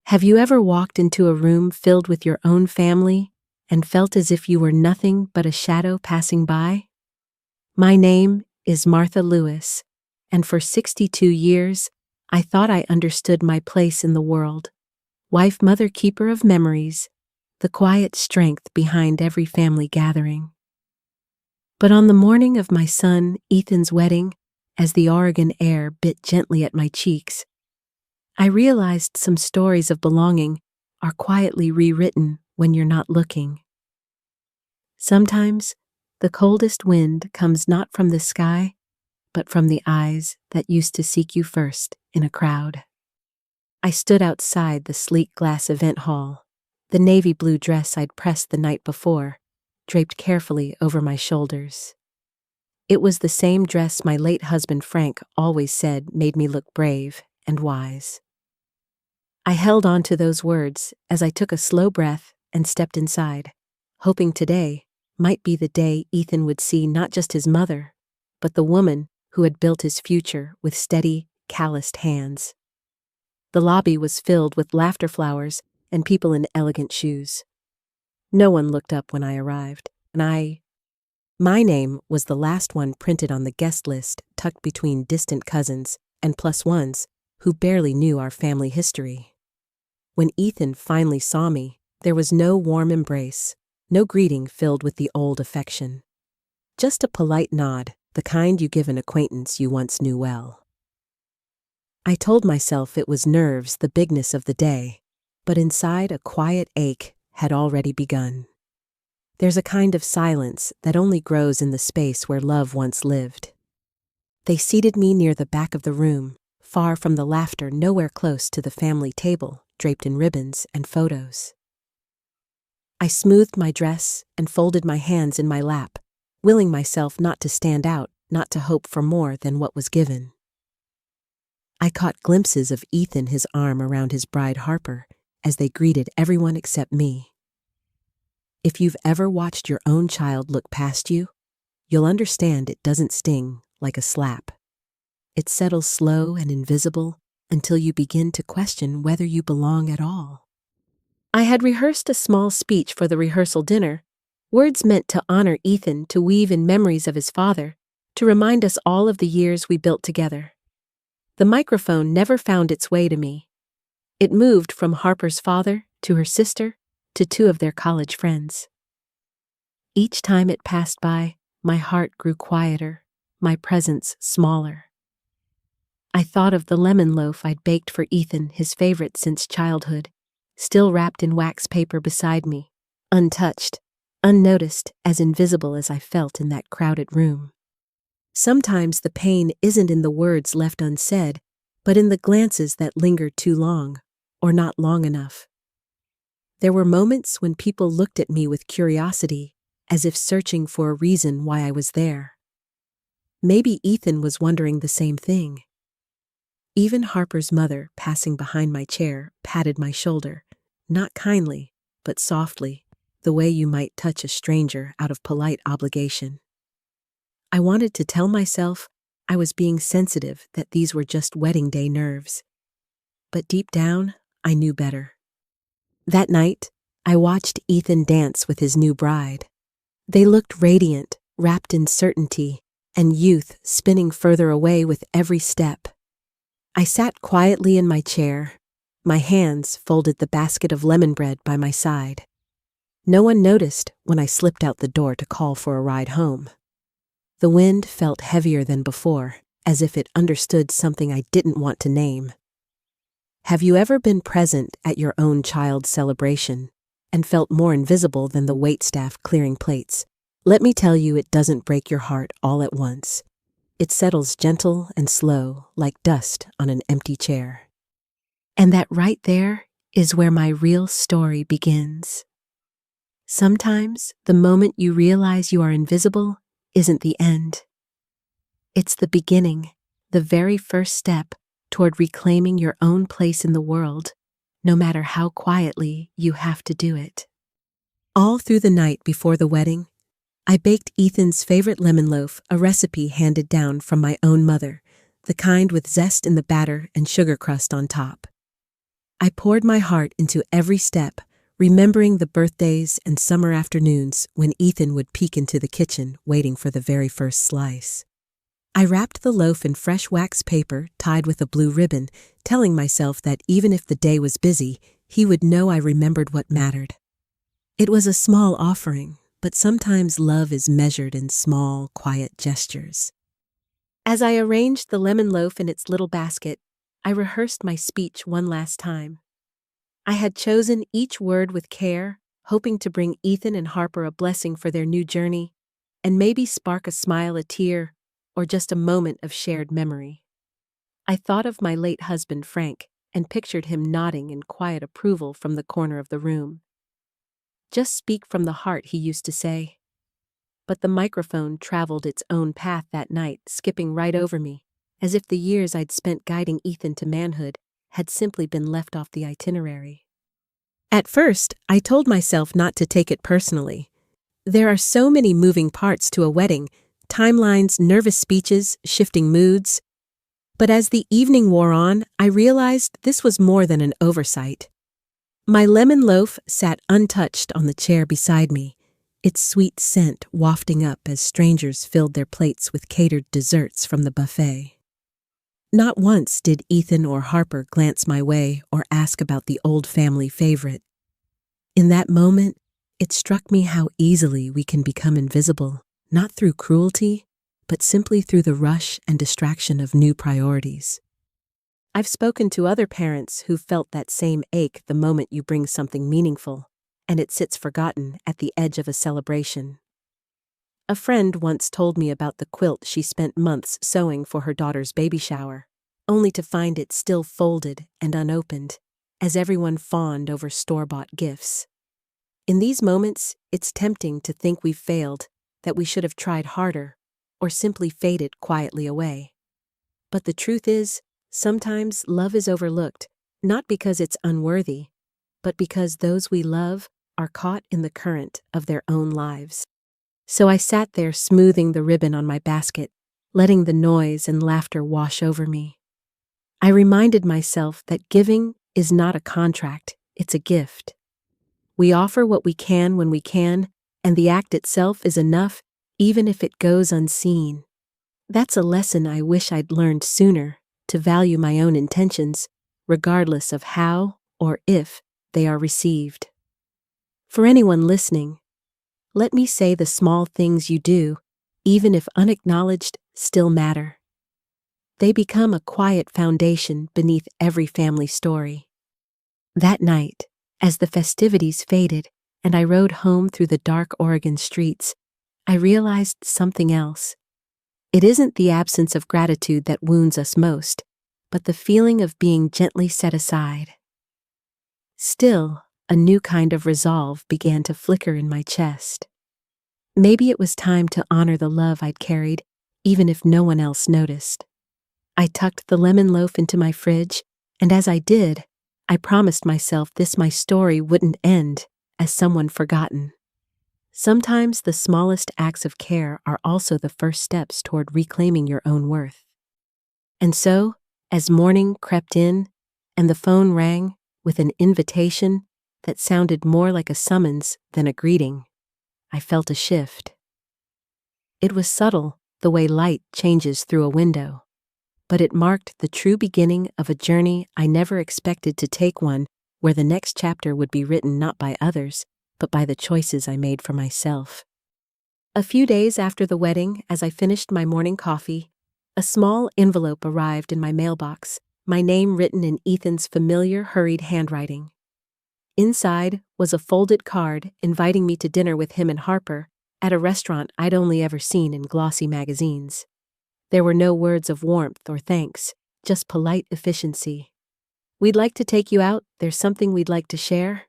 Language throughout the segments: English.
Have you ever walked into a room filled with your own family and felt as if you were nothing but a shadow passing by? My name is Martha Lewis, and for 62 years, I thought I understood my place in the world. Wife, mother, keeper of memories, the quiet strength behind every family gathering. But on the morning of my son Ethan's wedding, as the Oregon air bit gently at my cheeks, I realized some stories of belonging are quietly rewritten when you're not looking. Sometimes, the coldest wind comes not from the sky, but from the eyes that used to seek you first in a crowd. I stood outside the sleek glass event hall, the navy blue dress I'd pressed the night before, draped carefully over my shoulders. It was the same dress my late husband Frank always said made me look brave and wise. I held on to those words as I took a slow breath and stepped inside, hoping today might be the day Ethan would see not just his mother, but the woman who had built his future with steady, calloused hands. The lobby was filled with laughter flowers and people in elegant shoes. No one looked up when I arrived, and my name was the last one printed on the guest list tucked between distant cousins and plus ones who barely knew our family history. When Ethan finally saw me, there was no warm embrace, no greeting filled with the old affection. Just a polite nod, the kind you give an acquaintance you once knew well. I told myself it was nerves, the bigness of the day, but inside a quiet ache had already begun. There's a kind of silence that only grows in the space where love once lived. They seated me near the back of the room, far from the laughter, nowhere close to the family table, draped in ribbons and photos. I smoothed my dress and folded my hands in my lap, willing myself not to stand out, not to hope for more than what was given. I caught glimpses of Ethan, his arm around his bride Harper, as they greeted everyone except me. If you've ever watched your own child look past you, you'll understand it doesn't sting like a slap. It settles slow and invisible until you begin to question whether you belong at all. I had rehearsed a small speech for the rehearsal dinner, words meant to honor Ethan, to weave in memories of his father, to remind us all of the years we built together. The microphone never found its way to me. It moved from Harper's father to her sister to two of their college friends. Each time it passed by, my heart grew quieter, my presence smaller. I thought of the lemon loaf I'd baked for Ethan, his favorite since childhood, still wrapped in wax paper beside me, untouched, unnoticed, as invisible as I felt in that crowded room. Sometimes the pain isn't in the words left unsaid, but in the glances that lingered too long, or not long enough. There were moments when people looked at me with curiosity, as if searching for a reason why I was there. Maybe Ethan was wondering the same thing. Even Harper's mother, passing behind my chair, patted my shoulder, not kindly, but softly, the way you might touch a stranger out of polite obligation. I wanted to tell myself I was being sensitive, that these were just wedding day nerves. But deep down, I knew better. That night, I watched Ethan dance with his new bride. They looked radiant, wrapped in certainty, and youth spinning further away with every step. I sat quietly in my chair. My hands folded the basket of lemon bread by my side. No one noticed when I slipped out the door to call for a ride home. The wind felt heavier than before, as if it understood something I didn't want to name. Have you ever been present at your own child's celebration and felt more invisible than the waitstaff clearing plates? Let me tell you, it doesn't break your heart all at once. It settles gentle and slow, like dust on an empty chair. And that right there is where my real story begins. Sometimes the moment you realize you are invisible isn't the end. It's the beginning, the very first step toward reclaiming your own place in the world, no matter how quietly you have to do it. All through the night before the wedding, I baked Ethan's favorite lemon loaf, a recipe handed down from my own mother, the kind with zest in the batter and sugar crust on top. I poured my heart into every step, remembering the birthdays and summer afternoons when Ethan would peek into the kitchen waiting for the very first slice. I wrapped the loaf in fresh wax paper tied with a blue ribbon, telling myself that even if the day was busy, he would know I remembered what mattered. It was a small offering, but sometimes love is measured in small, quiet gestures. As I arranged the lemon loaf in its little basket, I rehearsed my speech one last time. I had chosen each word with care, hoping to bring Ethan and Harper a blessing for their new journey, and maybe spark a smile, a tear, or just a moment of shared memory. I thought of my late husband, Frank, and pictured him nodding in quiet approval from the corner of the room. "Just speak from the heart," he used to say. But the microphone traveled its own path that night, skipping right over me, as if the years I'd spent guiding Ethan to manhood had simply been left off the itinerary. At first, I told myself not to take it personally. There are so many moving parts to a wedding, timelines, nervous speeches, shifting moods. But as the evening wore on, I realized this was more than an oversight. My lemon loaf sat untouched on the chair beside me, its sweet scent wafting up as strangers filled their plates with catered desserts from the buffet. Not once did Ethan or Harper glance my way or ask about the old family favorite. In that moment, it struck me how easily we can become invisible, not through cruelty, but simply through the rush and distraction of new priorities. I've spoken to other parents who felt that same ache the moment you bring something meaningful, and it sits forgotten at the edge of a celebration. A friend once told me about the quilt she spent months sewing for her daughter's baby shower, only to find it still folded and unopened, as everyone fawned over store-bought gifts. In these moments, it's tempting to think we've failed, that we should have tried harder, or simply faded quietly away. But the truth is, sometimes love is overlooked, not because it's unworthy, but because those we love are caught in the current of their own lives. So I sat there smoothing the ribbon on my basket, letting the noise and laughter wash over me. I reminded myself that giving is not a contract, it's a gift. We offer what we can when we can, and the act itself is enough, even if it goes unseen. That's a lesson I wish I'd learned sooner, to value my own intentions, regardless of how or if they are received. For anyone listening, let me say the small things you do, even if unacknowledged, still matter. They become a quiet foundation beneath every family story. That night, as the festivities faded and I rode home through the dark Oregon streets, I realized something else. It isn't the absence of gratitude that wounds us most, but the feeling of being gently set aside. Still, a new kind of resolve began to flicker in my chest. Maybe it was time to honor the love I'd carried, even if no one else noticed. I tucked the lemon loaf into my fridge, and as I did, I promised myself my story wouldn't end as someone forgotten. Sometimes the smallest acts of care are also the first steps toward reclaiming your own worth. And so, as morning crept in and the phone rang with an invitation that sounded more like a summons than a greeting, I felt a shift. It was subtle, the way light changes through a window, but it marked the true beginning of a journey I never expected to take, one where the next chapter would be written not by others, but by the choices I made for myself. A few days after the wedding, as I finished my morning coffee, a small envelope arrived in my mailbox, my name written in Ethan's familiar, hurried handwriting. Inside was a folded card inviting me to dinner with him and Harper at a restaurant I'd only ever seen in glossy magazines. There were no words of warmth or thanks, just polite efficiency. "We'd like to take you out, there's something we'd like to share."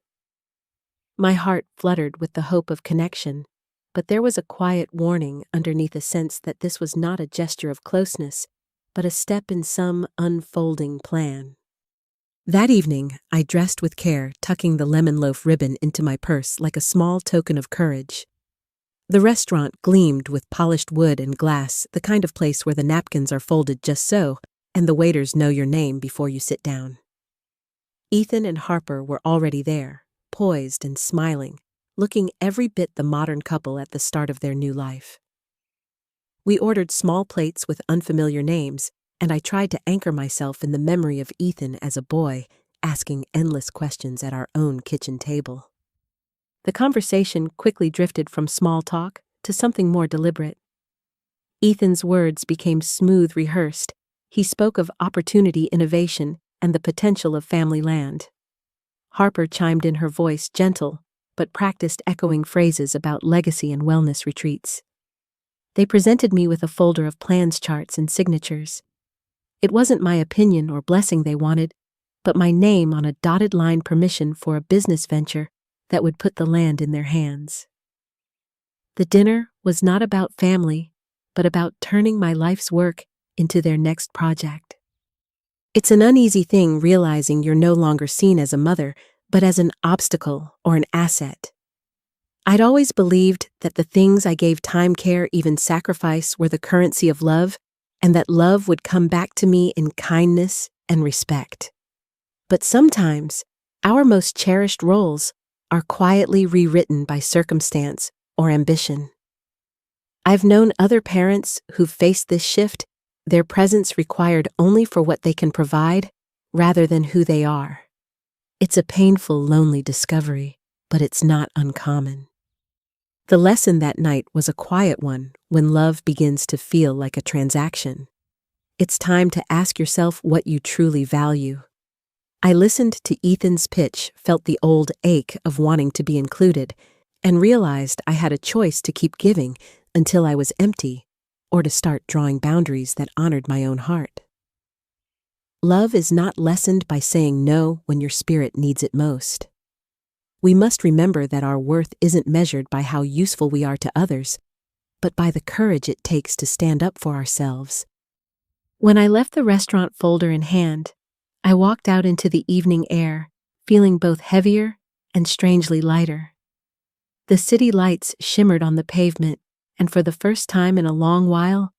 My heart fluttered with the hope of connection, but there was a quiet warning underneath a sense that this was not a gesture of closeness, but a step in some unfolding plan. That evening, I dressed with care, tucking the lemon loaf ribbon into my purse like a small token of courage. The restaurant gleamed with polished wood and glass, the kind of place where the napkins are folded just so, and the waiters know your name before you sit down. Ethan and Harper were already there, poised and smiling, looking every bit the modern couple at the start of their new life. We ordered small plates with unfamiliar names, and I tried to anchor myself in the memory of Ethan as a boy, asking endless questions at our own kitchen table. The conversation quickly drifted from small talk to something more deliberate. Ethan's words became smooth rehearsed. He spoke of opportunity, innovation, and the potential of family land. Harper chimed in, her voice gentle, but practiced echoing phrases about legacy and wellness retreats. They presented me with a folder of plans, charts, and signatures. It wasn't my opinion or blessing they wanted, but my name on a dotted line, permission for a business venture that would put the land in their hands. The dinner was not about family, but about turning my life's work into their next project. It's an uneasy thing realizing you're no longer seen as a mother, but as an obstacle or an asset. I'd always believed that the things I gave time, care, even sacrifice were the currency of love, and that love would come back to me in kindness and respect. But sometimes, our most cherished roles are quietly rewritten by circumstance or ambition. I've known other parents who've faced this shift, their presence required only for what they can provide, rather than who they are. It's a painful, lonely discovery, but it's not uncommon. The lesson that night was a quiet one. When love begins to feel like a transaction, it's time to ask yourself what you truly value. I listened to Ethan's pitch, felt the old ache of wanting to be included, and realized I had a choice to keep giving until I was empty, or to start drawing boundaries that honored my own heart. Love is not lessened by saying no when your spirit needs it most. We must remember that our worth isn't measured by how useful we are to others, but by the courage it takes to stand up for ourselves. When I left the restaurant, folder in hand, I walked out into the evening air, feeling both heavier and strangely lighter. The city lights shimmered on the pavement, and for the first time in a long while,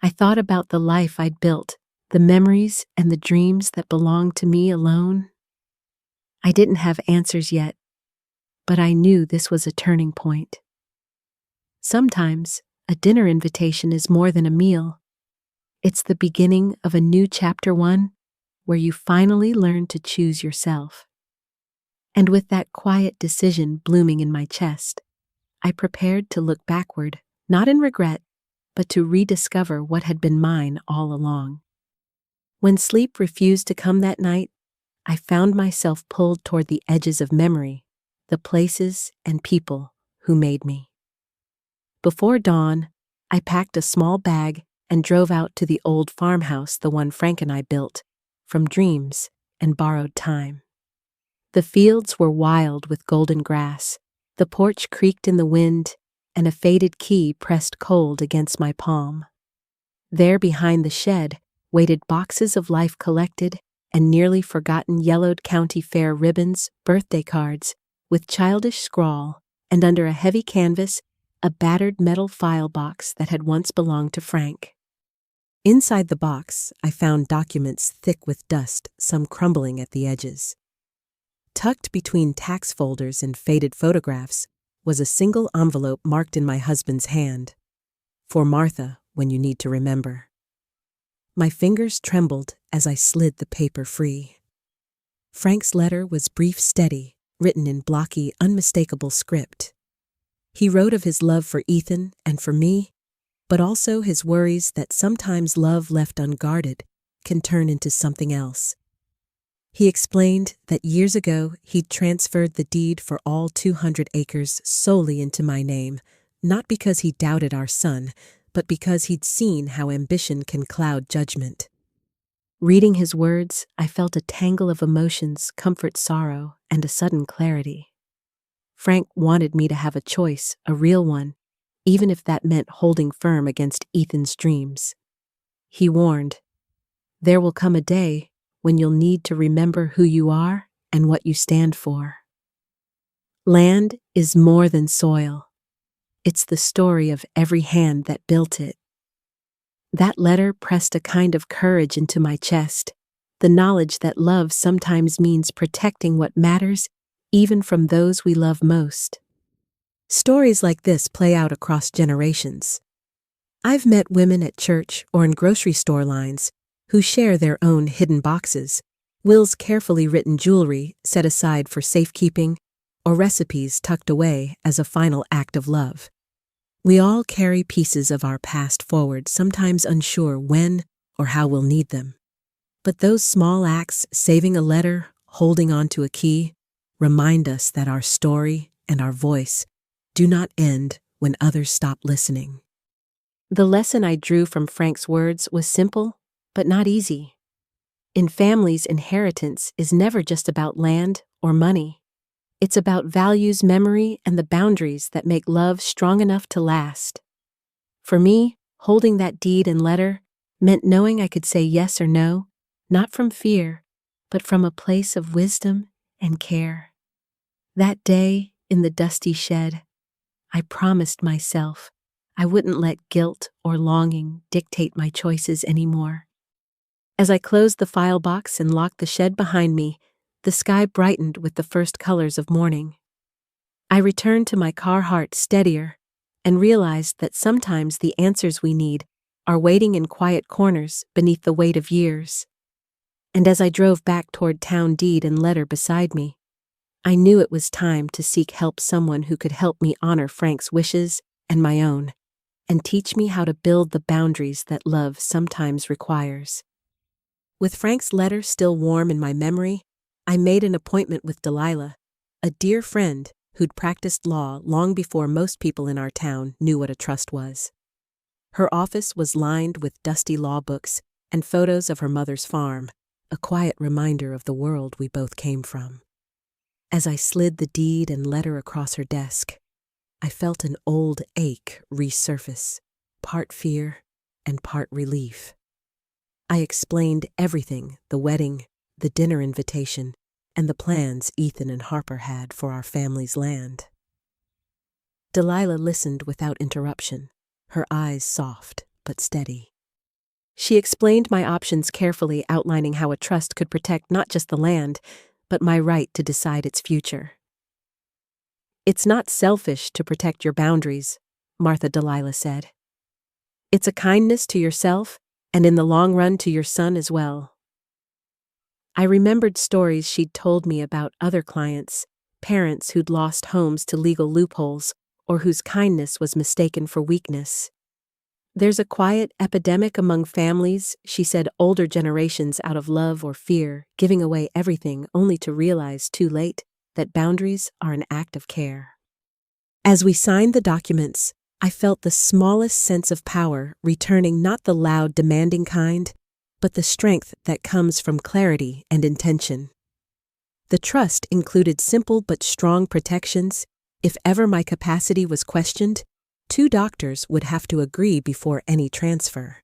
I thought about the life I'd built, the memories and the dreams that belonged to me alone. I didn't have answers yet, but I knew this was a turning point. Sometimes, a dinner invitation is more than a meal. It's the beginning of a new chapter, one where you finally learn to choose yourself. And with that quiet decision blooming in my chest, I prepared to look backward, not in regret, but to rediscover what had been mine all along. When sleep refused to come that night, I found myself pulled toward the edges of memory, the places and people who made me. Before dawn, I packed a small bag and drove out to the old farmhouse, the one Frank and I built, from dreams and borrowed time. The fields were wild with golden grass, the porch creaked in the wind, and a faded key pressed cold against my palm. There behind the shed waited boxes of life collected and nearly forgotten yellowed county fair ribbons, birthday cards, with childish scrawl, and under a heavy canvas, a battered metal file box that had once belonged to Frank. Inside the box, I found documents thick with dust, some crumbling at the edges. Tucked between tax folders and faded photographs was a single envelope marked in my husband's hand. For Martha, when you need to remember. My fingers trembled as I slid the paper free. Frank's letter was brief, steady, written in blocky, unmistakable script. He wrote of his love for Ethan and for me, but also his worries that sometimes love left unguarded can turn into something else. He explained that years ago he'd transferred the deed for all 200 acres solely into my name, not because he doubted our son, but because he'd seen how ambition can cloud judgment. Reading his words, I felt a tangle of emotions, comfort, sorrow, and a sudden clarity. Frank wanted me to have a choice, a real one, even if that meant holding firm against Ethan's dreams. He warned, "There will come a day when you'll need to remember who you are and what you stand for." Land is more than soil. It's the story of every hand that built it. That letter pressed a kind of courage into my chest. the knowledge that love sometimes means protecting what matters, even from those we love most. Stories like this play out across generations. I've met women at church or in grocery store lines who share their own hidden boxes, Will's carefully written jewelry set aside for safekeeping, or recipes tucked away as a final act of love. We all carry pieces of our past forward, sometimes unsure when or how we'll need them. But those small acts, saving a letter, holding on to a key, remind us that our story and our voice do not end when others stop listening. The lesson I drew from Frank's words was simple, but not easy. In families, inheritance is never just about land or money. It's about values, memory, and the boundaries that make love strong enough to last. For me, holding that deed and letter meant knowing I could say yes or no, not from fear, but from a place of wisdom and care. That day, in the dusty shed, I promised myself I wouldn't let guilt or longing dictate my choices anymore. As I closed the file box and locked the shed behind me, the sky brightened with the first colors of morning. I returned to my car, heart steadier, and realized that sometimes the answers we need are waiting in quiet corners beneath the weight of years. And as I drove back toward town, deed and letter beside me, I knew it was time to seek help, someone who could help me honor Frank's wishes and my own, and teach me how to build the boundaries that love sometimes requires. With Frank's letter still warm in my memory, I made an appointment with Delilah, a dear friend who'd practiced law long before most people in our town knew what a trust was. Her office was lined with dusty law books and photos of her mother's farm, a quiet reminder of the world we both came from. As I slid the deed and letter across her desk, I felt an old ache resurface, part fear and part relief. I explained everything: the wedding, the dinner invitation, and the plans Ethan and Harper had for our family's land. Delilah listened without interruption, her eyes soft but steady. She explained my options carefully, outlining how a trust could protect not just the land, but my right to decide its future. "It's not selfish to protect your boundaries," Martha Delilah said. "It's a kindness to yourself and in the long run to your son as well." I remembered stories she'd told me about other clients, parents who'd lost homes to legal loopholes or whose kindness was mistaken for weakness. "There's a quiet epidemic among families," she said, "older generations out of love or fear, giving away everything only to realize too late that boundaries are an act of care." As we signed the documents, I felt the smallest sense of power returning, not the loud, demanding kind, but the strength that comes from clarity and intention. The trust included simple but strong protections. If ever my capacity was questioned, 2 doctors would have to agree before any transfer.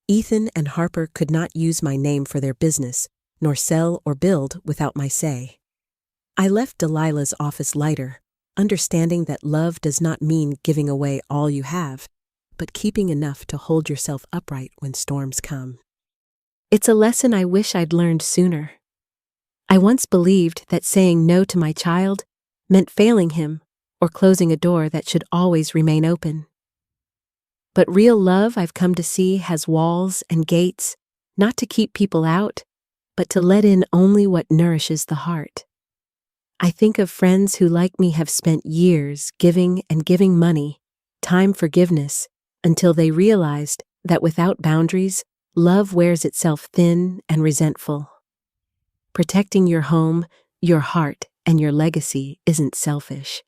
Ethan and Harper could not use my name for their business, nor sell or build without my say. I left Delilah's office lighter, understanding that love does not mean giving away all you have, but keeping enough to hold yourself upright when storms come. It's a lesson I wish I'd learned sooner. I once believed that saying no to my child meant failing him or closing a door that should always remain open. But real love, I've come to see, has walls and gates, not to keep people out, but to let in only what nourishes the heart. I think of friends who, like me, have spent years giving and giving money, time, forgiveness, until they realized that without boundaries, love wears itself thin and resentful. Protecting your home, your heart, and your legacy isn't selfish.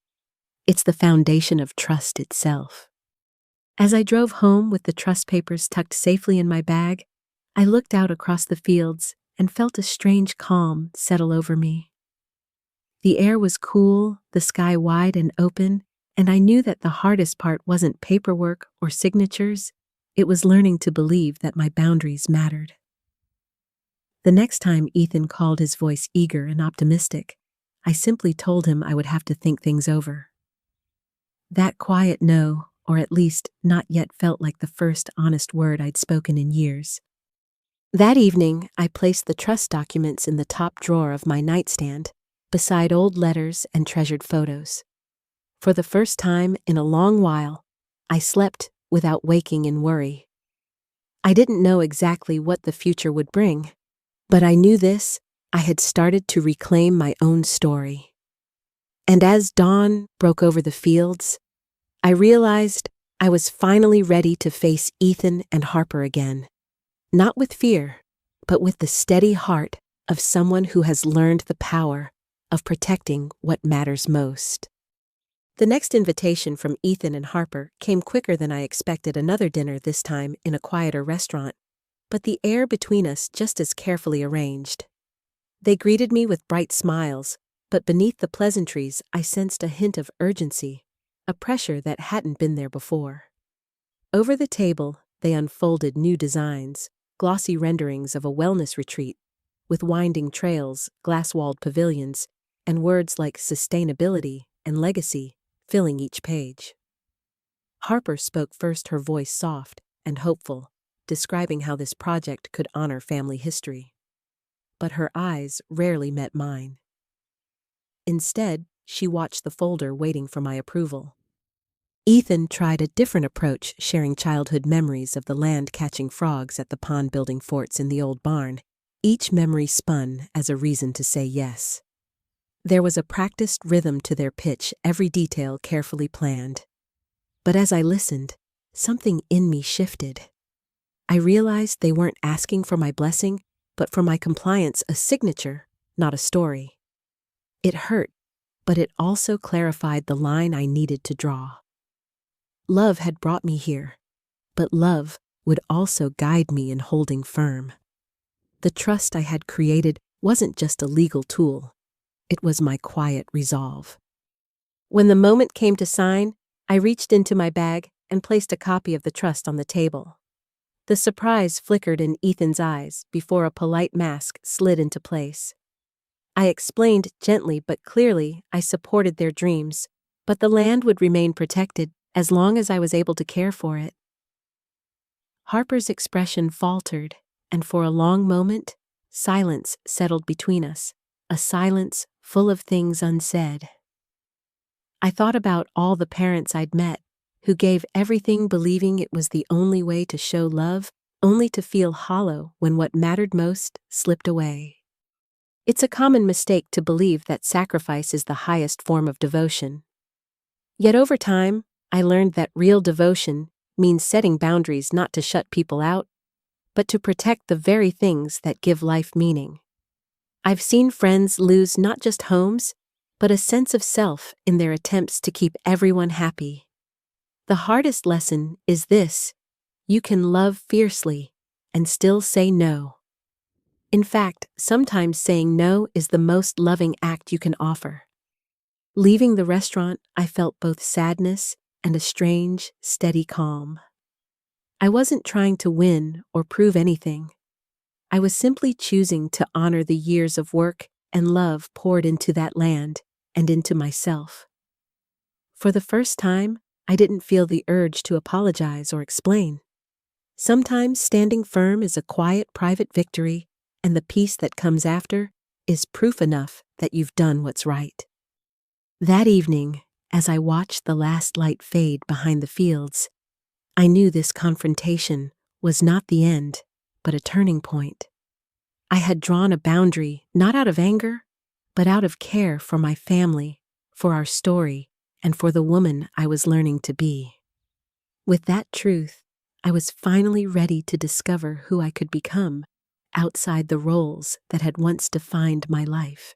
It's the foundation of trust itself. As I drove home with the trust papers tucked safely in my bag, I looked out across the fields and felt a strange calm settle over me. The air was cool, the sky wide and open, and I knew that the hardest part wasn't paperwork or signatures. It was learning to believe that my boundaries mattered. The next time Ethan called, his voice eager and optimistic, I simply told him I would have to think things over. That quiet no, or at least not yet, felt like the first honest word I'd spoken in years. That evening, I placed the trust documents in the top drawer of my nightstand, beside old letters and treasured photos. For the first time in a long while, I slept without waking in worry. I didn't know exactly what the future would bring, but I knew this: I had started to reclaim my own story. And as dawn broke over the fields, I realized I was finally ready to face Ethan and Harper again. Not with fear, but with the steady heart of someone who has learned the power of protecting what matters most. The next invitation from Ethan and Harper came quicker than I expected, another dinner, this time in a quieter restaurant, but the air between us just as carefully arranged. They greeted me with bright smiles, but beneath the pleasantries I sensed a hint of urgency, a pressure that hadn't been there before. Over the table, they unfolded new designs, glossy renderings of a wellness retreat, with winding trails, glass-walled pavilions, and words like sustainability and legacy filling each page. Harper spoke first, her voice soft and hopeful, describing how this project could honor family history. But her eyes rarely met mine. Instead, she watched the folder, waiting for my approval. Ethan tried a different approach, sharing childhood memories of the land catching frogs at the pond, building forts in the old barn, each memory spun as a reason to say yes. There was a practiced rhythm to their pitch, every detail carefully planned. But as I listened, something in me shifted. I realized they weren't asking for my blessing, but for my compliance, a signature, not a story. It hurt, but it also clarified the line I needed to draw. Love had brought me here, but love would also guide me in holding firm. The trust I had created wasn't just a legal tool, it was my quiet resolve. When the moment came to sign, I reached into my bag and placed a copy of the trust on the table. The surprise flickered in Ethan's eyes before a polite mask slid into place. I explained gently but clearly I supported their dreams, but the land would remain protected as long as I was able to care for it. Harper's expression faltered, and for a long moment, silence settled between us, a silence full of things unsaid. I thought about all the parents I'd met, who gave everything believing it was the only way to show love, only to feel hollow when what mattered most slipped away. It's a common mistake to believe that sacrifice is the highest form of devotion. Yet over time, I learned that real devotion means setting boundaries, not to shut people out, but to protect the very things that give life meaning. I've seen friends lose not just homes, but a sense of self in their attempts to keep everyone happy. The hardest lesson is this: you can love fiercely and still say no. In fact, sometimes saying no is the most loving act you can offer. Leaving the restaurant, I felt both sadness and a strange, steady calm. I wasn't trying to win or prove anything. I was simply choosing to honor the years of work and love poured into that land and into myself. For the first time, I didn't feel the urge to apologize or explain. Sometimes standing firm is a quiet, private victory, and the peace that comes after is proof enough that you've done what's right. That evening, as I watched the last light fade behind the fields, I knew this confrontation was not the end, but a turning point. I had drawn a boundary, not out of anger, but out of care for my family, for our story, and for the woman I was learning to be. With that truth, I was finally ready to discover who I could become outside the roles that had once defined my life.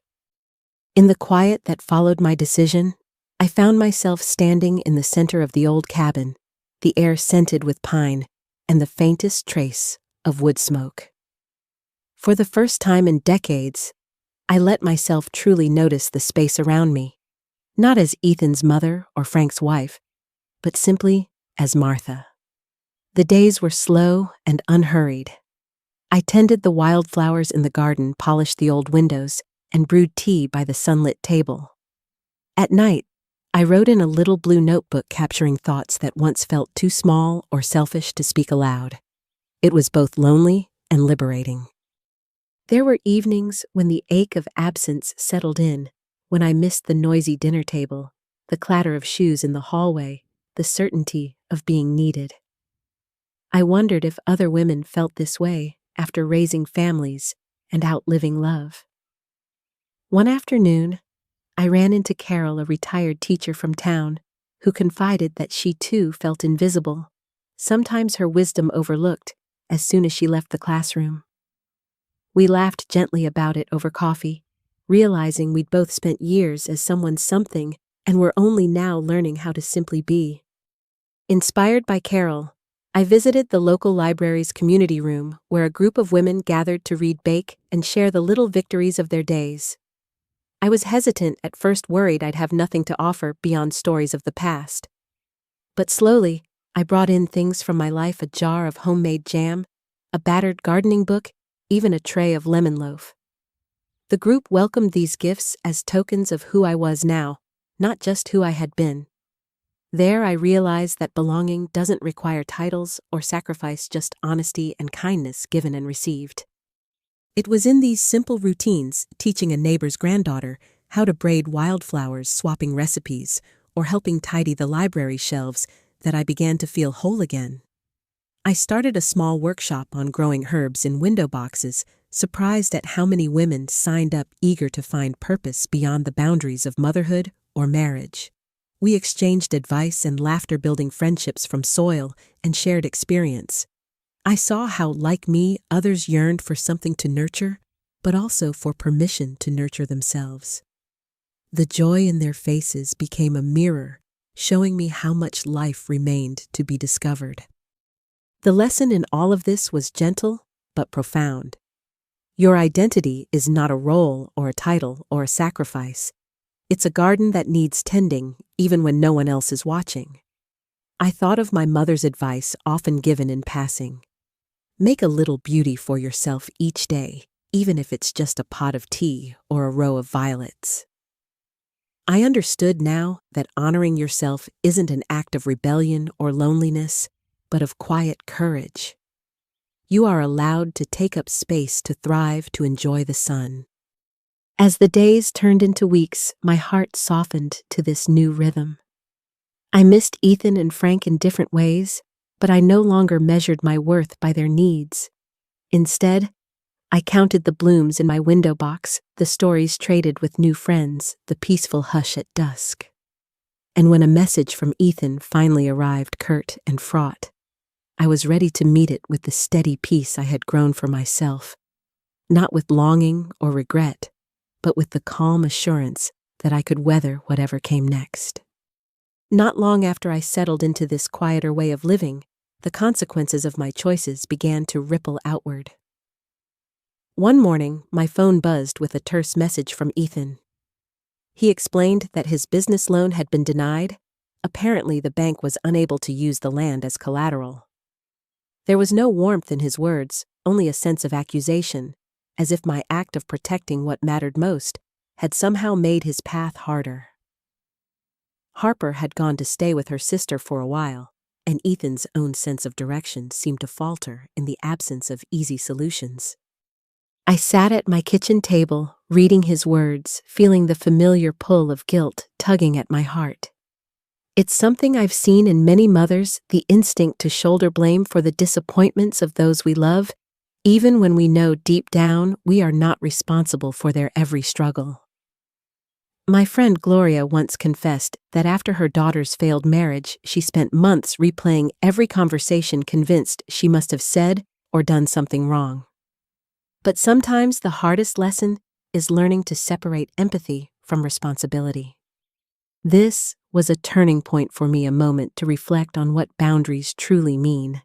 In the quiet that followed my decision, I found myself standing in the center of the old cabin, the air scented with pine and the faintest trace of wood smoke. For the first time in decades, I let myself truly notice the space around me, not as Ethan's mother or Frank's wife, but simply as Martha. The days were slow and unhurried. I tended the wildflowers in the garden, polished the old windows, and brewed tea by the sunlit table. At night, I wrote in a little blue notebook, capturing thoughts that once felt too small or selfish to speak aloud. It was both lonely and liberating. There were evenings when the ache of absence settled in, when I missed the noisy dinner table, the clatter of shoes in the hallway, the certainty of being needed. I wondered if other women felt this way after raising families and outliving love. One afternoon, I ran into Carol, a retired teacher from town, who confided that she too felt invisible, sometimes her wisdom overlooked, as soon as she left the classroom. We laughed gently about it over coffee, realizing we'd both spent years as someone's something and were only now learning how to simply be. Inspired by Carol, I visited the local library's community room where a group of women gathered to read, bake, and share the little victories of their days. I was hesitant at first, worried I'd have nothing to offer beyond stories of the past. But slowly, I brought in things from my life: a jar of homemade jam, a battered gardening book, even a tray of lemon loaf. The group welcomed these gifts as tokens of who I was now, not just who I had been. There I realized that belonging doesn't require titles or sacrifice, just honesty and kindness given and received. It was in these simple routines, teaching a neighbor's granddaughter how to braid wildflowers, swapping recipes, or helping tidy the library shelves, that I began to feel whole again. I started a small workshop on growing herbs in window boxes, surprised at how many women signed up, eager to find purpose beyond the boundaries of motherhood or marriage. We exchanged advice and laughter, building friendships from soil and shared experience. I saw how, like me, others yearned for something to nurture, but also for permission to nurture themselves. The joy in their faces became a mirror, showing me how much life remained to be discovered. The lesson in all of this was gentle but profound. Your identity is not a role or a title or a sacrifice. It's a garden that needs tending, even when no one else is watching. I thought of my mother's advice, often given in passing. Make a little beauty for yourself each day, even if it's just a pot of tea or a row of violets. I understood now that honoring yourself isn't an act of rebellion or loneliness, but of quiet courage. You are allowed to take up space, to thrive, to enjoy the sun. As the days turned into weeks, my heart softened to this new rhythm. I missed Ethan and Frank in different ways, but I no longer measured my worth by their needs. Instead, I counted the blooms in my window box, the stories traded with new friends, the peaceful hush at dusk. And when a message from Ethan finally arrived, curt and fraught, I was ready to meet it with the steady peace I had grown for myself, not with longing or regret, but with the calm assurance that I could weather whatever came next. Not long after I settled into this quieter way of living, the consequences of my choices began to ripple outward. One morning, my phone buzzed with a terse message from Ethan. He explained that his business loan had been denied. Apparently, the bank was unable to use the land as collateral. There was no warmth in his words, only a sense of accusation, as if my act of protecting what mattered most had somehow made his path harder. Harper had gone to stay with her sister for a while, and Ethan's own sense of direction seemed to falter in the absence of easy solutions. I sat at my kitchen table, reading his words, feeling the familiar pull of guilt tugging at my heart. It's something I've seen in many mothers, the instinct to shoulder blame for the disappointments of those we love, even when we know deep down we are not responsible for their every struggle. My friend Gloria once confessed that after her daughter's failed marriage, she spent months replaying every conversation, convinced she must have said or done something wrong. But sometimes the hardest lesson is learning to separate empathy from responsibility. This was a turning point for me, a moment to reflect on what boundaries truly mean.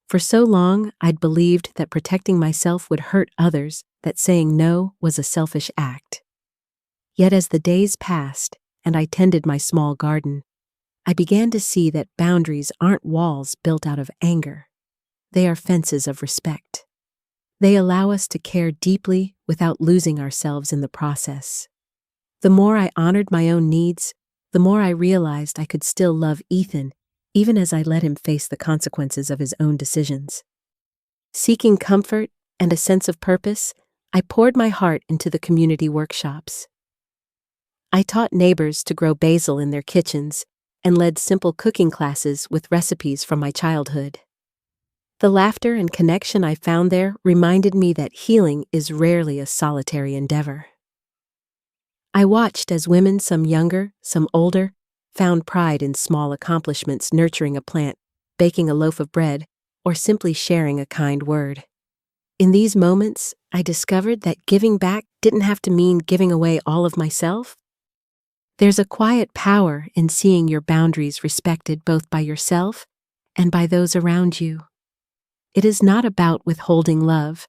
For so long, I'd believed that protecting myself would hurt others, that saying no was a selfish act. Yet as the days passed and I tended my small garden, I began to see that boundaries aren't walls built out of anger. They are fences of respect. They allow us to care deeply without losing ourselves in the process. The more I honored my own needs, the more I realized I could still love Ethan, even as I let him face the consequences of his own decisions. Seeking comfort and a sense of purpose, I poured my heart into the community workshops. I taught neighbors to grow basil in their kitchens and led simple cooking classes with recipes from my childhood. The laughter and connection I found there reminded me that healing is rarely a solitary endeavor. I watched as women, some younger, some older, found pride in small accomplishments, nurturing a plant, baking a loaf of bread, or simply sharing a kind word. In these moments, I discovered that giving back didn't have to mean giving away all of myself. There's a quiet power in seeing your boundaries respected both by yourself and by those around you. It is not about withholding love,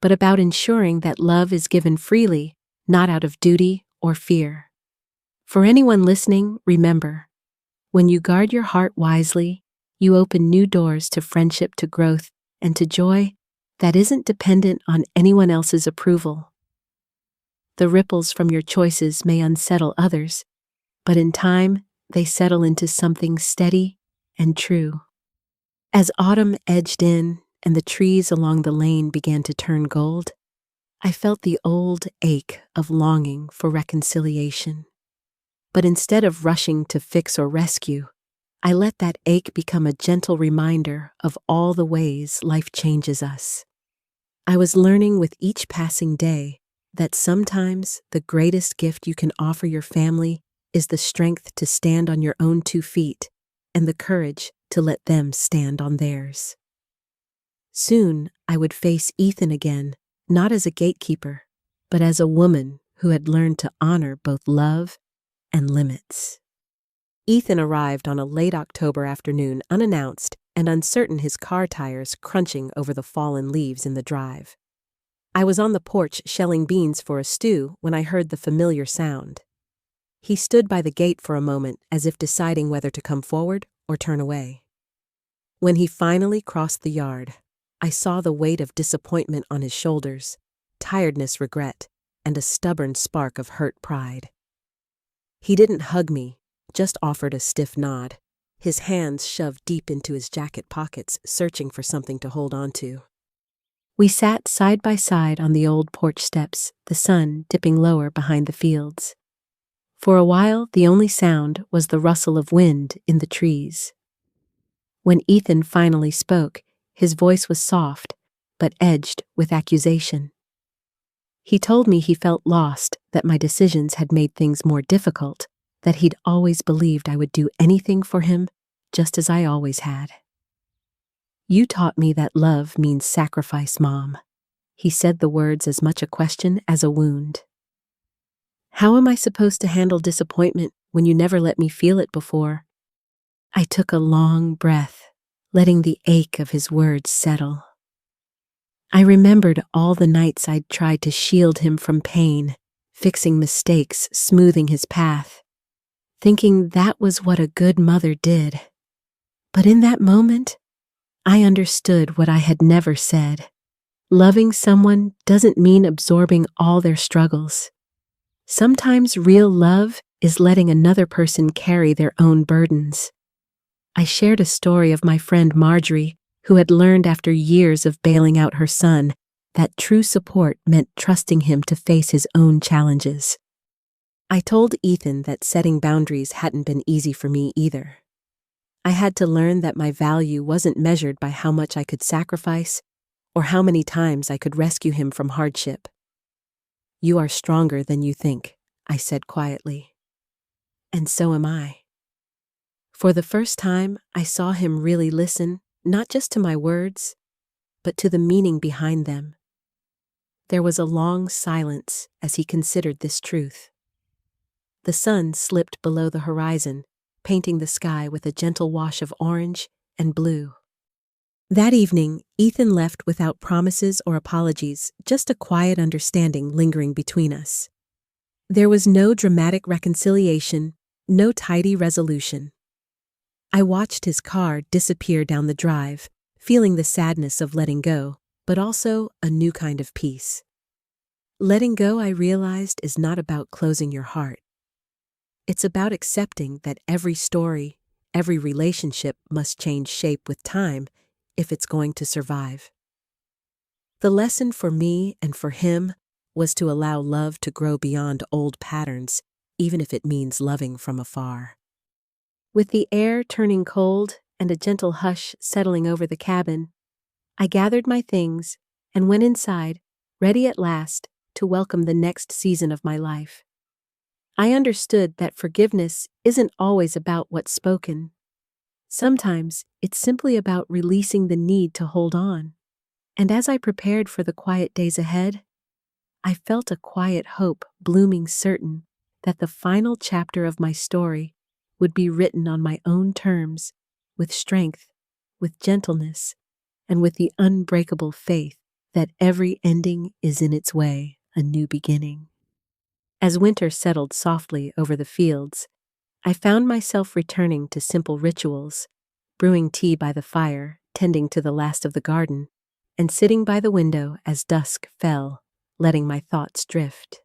but about ensuring that love is given freely, not out of duty or fear. For anyone listening, remember, when you guard your heart wisely, you open new doors to friendship, to growth, and to joy that isn't dependent on anyone else's approval. The ripples from your choices may unsettle others, but in time, they settle into something steady and true. As autumn edged in and the trees along the lane began to turn gold, I felt the old ache of longing for reconciliation. But instead of rushing to fix or rescue, I let that ache become a gentle reminder of all the ways life changes us. I was learning with each passing day that sometimes the greatest gift you can offer your family is the strength to stand on your own 2 feet and the courage to let them stand on theirs. Soon I would face Ethan again, not as a gatekeeper, but as a woman who had learned to honor both love and limits. Ethan arrived on a late October afternoon, unannounced and uncertain, his car tires crunching over the fallen leaves in the drive. I was on the porch shelling beans for a stew when I heard the familiar sound. He stood by the gate for a moment, as if deciding whether to come forward or turn away. When he finally crossed the yard, I saw the weight of disappointment on his shoulders, tiredness, regret, and a stubborn spark of hurt pride. He didn't hug me, just offered a stiff nod, his hands shoved deep into his jacket pockets, searching for something to hold on to. We sat side by side on the old porch steps, the sun dipping lower behind the fields. For a while, the only sound was the rustle of wind in the trees. When Ethan finally spoke, his voice was soft, but edged with accusation. He told me he felt lost, that my decisions had made things more difficult, that he'd always believed I would do anything for him, just as I always had. "You taught me that love means sacrifice, Mom." He said the words as much a question as a wound. "How am I supposed to handle disappointment when you never let me feel it before?" I took a long breath, letting the ache of his words settle. I remembered all the nights I'd tried to shield him from pain, fixing mistakes, smoothing his path, thinking that was what a good mother did. But in that moment, I understood what I had never said. Loving someone doesn't mean absorbing all their struggles. Sometimes real love is letting another person carry their own burdens. I shared a story of my friend Marjorie, who had learned after years of bailing out her son that true support meant trusting him to face his own challenges. I told Ethan that setting boundaries hadn't been easy for me either. I had to learn that my value wasn't measured by how much I could sacrifice or how many times I could rescue him from hardship. "You are stronger than you think," I said quietly. "And so am I." For the first time, I saw him really listen, not just to my words, but to the meaning behind them. There was a long silence as he considered this truth. The sun slipped below the horizon, painting the sky with a gentle wash of orange and blue. That evening, Ethan left without promises or apologies, just a quiet understanding lingering between us. There was no dramatic reconciliation, no tidy resolution. I watched his car disappear down the drive, feeling the sadness of letting go, but also a new kind of peace. Letting go, I realized, is not about closing your heart. It's about accepting that every story, every relationship must change shape with time if it's going to survive. The lesson for me and for him was to allow love to grow beyond old patterns, even if it means loving from afar. With the air turning cold and a gentle hush settling over the cabin, I gathered my things and went inside, ready at last to welcome the next season of my life. I understood that forgiveness isn't always about what's spoken. Sometimes it's simply about releasing the need to hold on. And as I prepared for the quiet days ahead, I felt a quiet hope blooming, certain that the final chapter of my story would be written on my own terms, with strength, with gentleness, and with the unbreakable faith that every ending is in its way a new beginning. As winter settled softly over the fields, I found myself returning to simple rituals, brewing tea by the fire, tending to the last of the garden, and sitting by the window as dusk fell, letting my thoughts drift.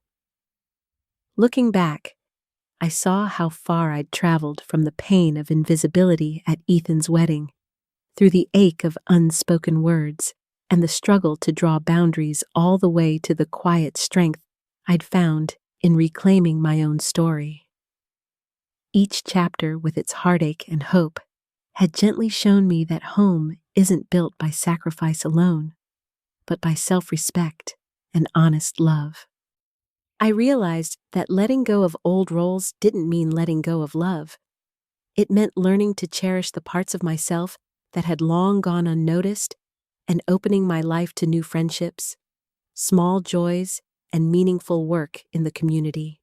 Looking back, I saw how far I'd traveled from the pain of invisibility at Ethan's wedding, through the ache of unspoken words, and the struggle to draw boundaries all the way to the quiet strength I'd found in reclaiming my own story. Each chapter, with its heartache and hope, had gently shown me that home isn't built by sacrifice alone, but by self-respect and honest love. I realized that letting go of old roles didn't mean letting go of love. It meant learning to cherish the parts of myself that had long gone unnoticed and opening my life to new friendships, small joys, and meaningful work in the community.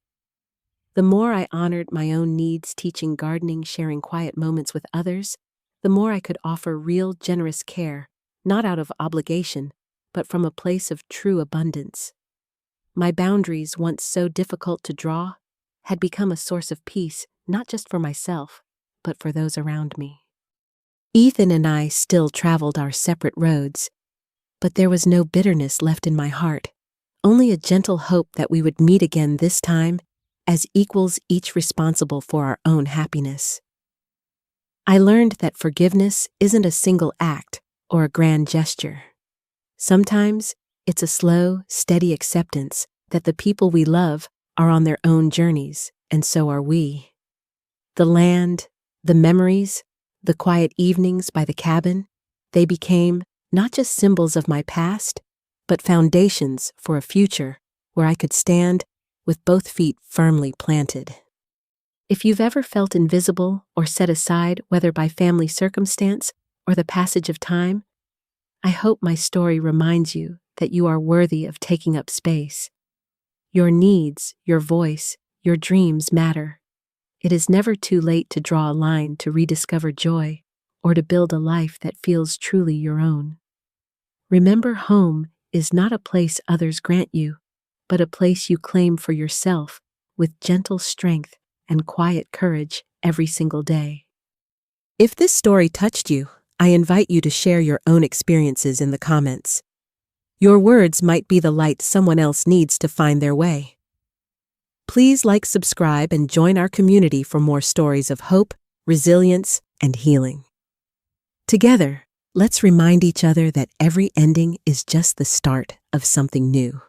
The more I honored my own needs, teaching gardening, sharing quiet moments with others, the more I could offer real, generous care, not out of obligation, but from a place of true abundance. My boundaries, once so difficult to draw, had become a source of peace, not just for myself, but for those around me. Ethan and I still traveled our separate roads, but there was no bitterness left in my heart, only a gentle hope that we would meet again, this time as equals, each responsible for our own happiness. I learned that forgiveness isn't a single act or a grand gesture. Sometimes it's a slow, steady acceptance that the people we love are on their own journeys, and so are we. The land, the memories, the quiet evenings by the cabin, they became not just symbols of my past, but foundations for a future where I could stand with both feet firmly planted. If you've ever felt invisible or set aside, whether by family circumstance or the passage of time, I hope my story reminds you that you are worthy of taking up space. Your needs, your voice, your dreams matter. It is never too late to draw a line, to rediscover joy, or to build a life that feels truly your own. Remember, home is not a place others grant you, but a place you claim for yourself with gentle strength and quiet courage every single day. If this story touched you, I invite you to share your own experiences in the comments. Your words might be the light someone else needs to find their way. Please like, subscribe, and join our community for more stories of hope, resilience, and healing. Together, let's remind each other that every ending is just the start of something new.